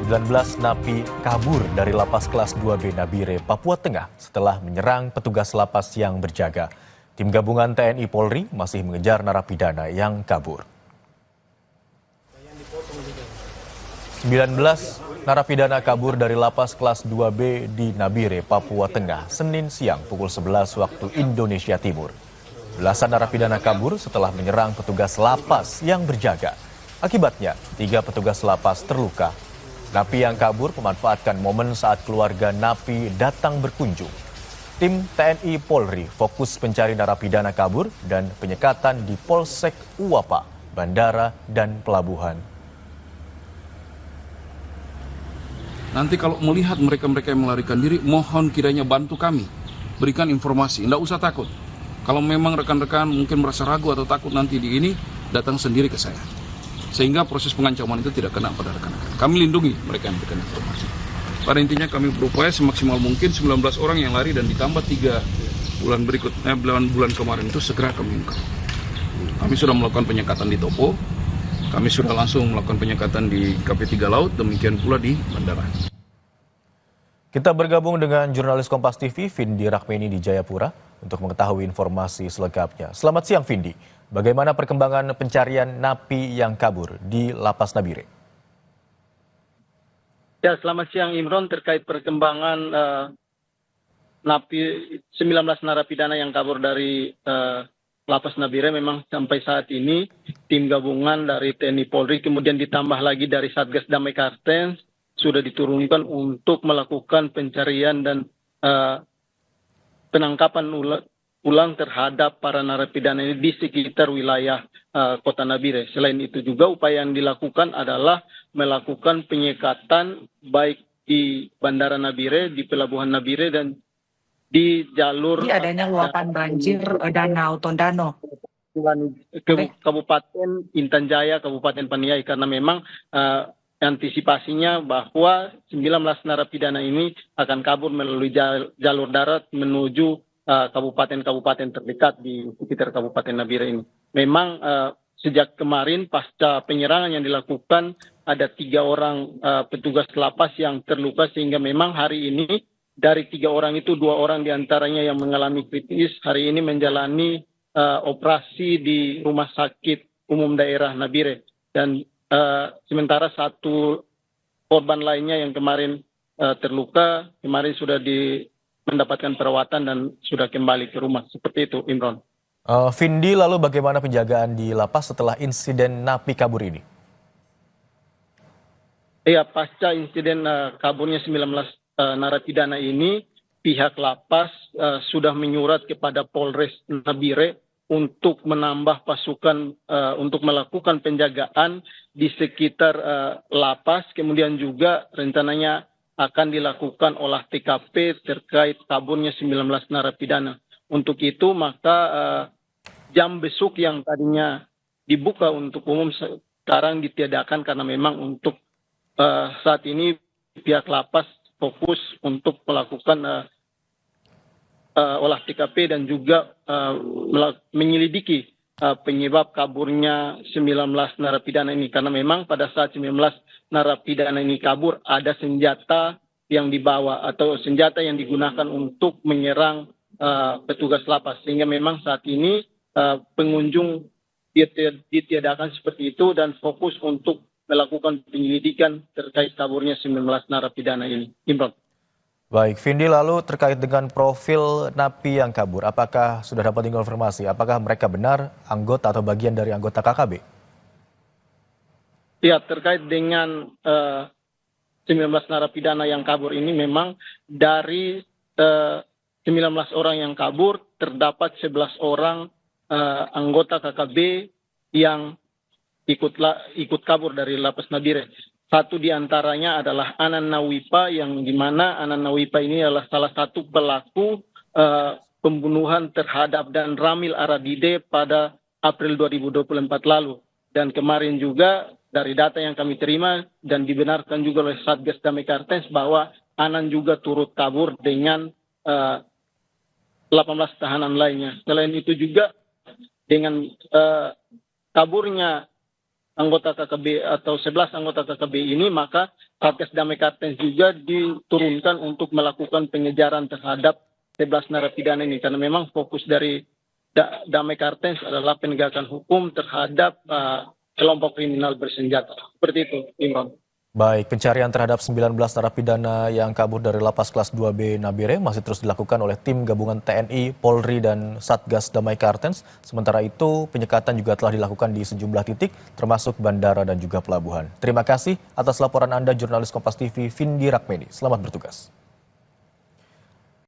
19 napi kabur dari lapas kelas 2B Nabire, Papua Tengah setelah menyerang petugas lapas yang berjaga. Tim gabungan TNI Polri masih mengejar narapidana yang kabur. 19 narapidana kabur dari lapas kelas 2B di Nabire, Papua Tengah, Senin siang pukul 11 waktu Indonesia Timur. Belasan narapidana kabur setelah menyerang petugas lapas yang berjaga. Akibatnya, 3 petugas lapas terluka. Napi yang kabur memanfaatkan momen saat keluarga napi datang berkunjung. Tim TNI Polri fokus pencari narapidana kabur dan penyekatan di Polsek Uwapa, Bandara, dan Pelabuhan. Nanti kalau melihat mereka-mereka yang melarikan diri, mohon kiranya bantu kami. Berikan informasi, tidak usah takut. Kalau memang rekan-rekan mungkin merasa ragu atau takut nanti di ini, datang sendiri ke saya. Sehingga proses pengancaman itu tidak kena pada rekan-rekan. Kami lindungi mereka yang memberikan informasi. Pada intinya kami berupaya semaksimal mungkin 19 orang yang lari dan ditambah 3 bulan kemarin itu segera kami ungkap. Kami sudah melakukan penyekatan di Topo, kami sudah langsung melakukan penyekatan di KP3 Laut, demikian pula di Bandara. Kita bergabung dengan jurnalis Kompas TV, Vindi Rakmeni di Jayapura, untuk mengetahui informasi selengkapnya. Selamat siang, Vindi. Bagaimana perkembangan pencarian napi yang kabur di Lapas Nabire? Ya, selamat siang Imron. Terkait perkembangan napi 19 narapidana yang kabur dari Lapas Nabire, memang sampai saat ini tim gabungan dari TNI Polri kemudian ditambah lagi dari Satgas Damai Kartens sudah diturunkan untuk melakukan pencarian dan penangkapan ulang terhadap para narapidana ini di sekitar wilayah Kota Nabire. Selain itu juga upaya yang dilakukan adalah melakukan penyekatan baik di Bandara Nabire, di Pelabuhan Nabire, dan di jalur adanya luapan banjir Danau Tondano. Kabupaten Intan Jaya, Kabupaten Paniai, karena memang antisipasinya bahwa 19 narapidana ini akan kabur melalui jalur darat menuju kabupaten-kabupaten terdekat di sekitar Kabupaten Nabire ini. Memang sejak kemarin pasca penyerangan yang dilakukan ada 3 orang petugas lapas yang terluka, sehingga memang hari ini dari 3 orang itu 2 orang diantaranya yang mengalami kritis hari ini menjalani operasi di Rumah Sakit Umum Daerah Nabire, dan sementara 1 korban lainnya yang kemarin terluka kemarin sudah mendapatkan perawatan dan sudah kembali ke rumah. Seperti itu, Imron. Vindi, lalu bagaimana penjagaan di lapas setelah insiden napi kabur ini? Iya, pasca insiden kaburnya 19 narapidana ini, pihak lapas sudah menyurat kepada Polres Nabire untuk menambah pasukan untuk melakukan penjagaan di sekitar lapas. Kemudian juga rencananya akan dilakukan olah TKP terkait kaburnya 19 narapidana. Untuk itu maka jam besuk yang tadinya dibuka untuk umum sekarang ditiadakan karena memang untuk saat ini pihak lapas fokus untuk melakukan olah TKP dan juga menyelidiki penyebab kaburnya 19 narapidana ini, karena memang pada saat 19 narapidana ini kabur ada senjata yang dibawa atau senjata yang digunakan untuk menyerang petugas lapas, sehingga memang saat ini pengunjung ditiadakan seperti itu dan fokus untuk melakukan penyelidikan terkait kaburnya 19 narapidana ini. Imron. Baik, Vindi, lalu terkait dengan profil napi yang kabur, apakah sudah dapat informasi? Apakah mereka benar anggota atau bagian dari anggota KKB? Ya, terkait dengan 19 narapidana yang kabur ini, memang dari 19 orang yang kabur terdapat 11 orang anggota KKB yang ikut kabur dari Lapas Nabire. 1 diantaranya adalah Anan Nawipa, yang dimana Anan Nawipa ini adalah salah satu pelaku pembunuhan terhadap Dan Ramil Aradide pada April 2024 lalu. Dan kemarin juga dari data yang kami terima dan dibenarkan juga oleh Satgas Damai Kartens bahwa Anan juga turut kabur dengan 18 tahanan lainnya. Selain itu juga dengan kaburnya anggota KKB atau 11 anggota KKB ini, maka Satgas Damai Kartens juga diturunkan untuk melakukan pengejaran terhadap 11 narapidana ini, karena memang fokus dari Damai Kartens adalah penegakan hukum terhadap kelompok kriminal bersenjata. Seperti itu, Imron. Baik, pencarian terhadap 19 narapidana yang kabur dari lapas kelas 2B Nabire masih terus dilakukan oleh tim gabungan TNI, Polri, dan Satgas Damai Kartens. Sementara itu, penyekatan juga telah dilakukan di sejumlah titik, termasuk bandara dan juga pelabuhan. Terima kasih atas laporan Anda, jurnalis Kompas TV, Vindi Rakmedi. Selamat bertugas.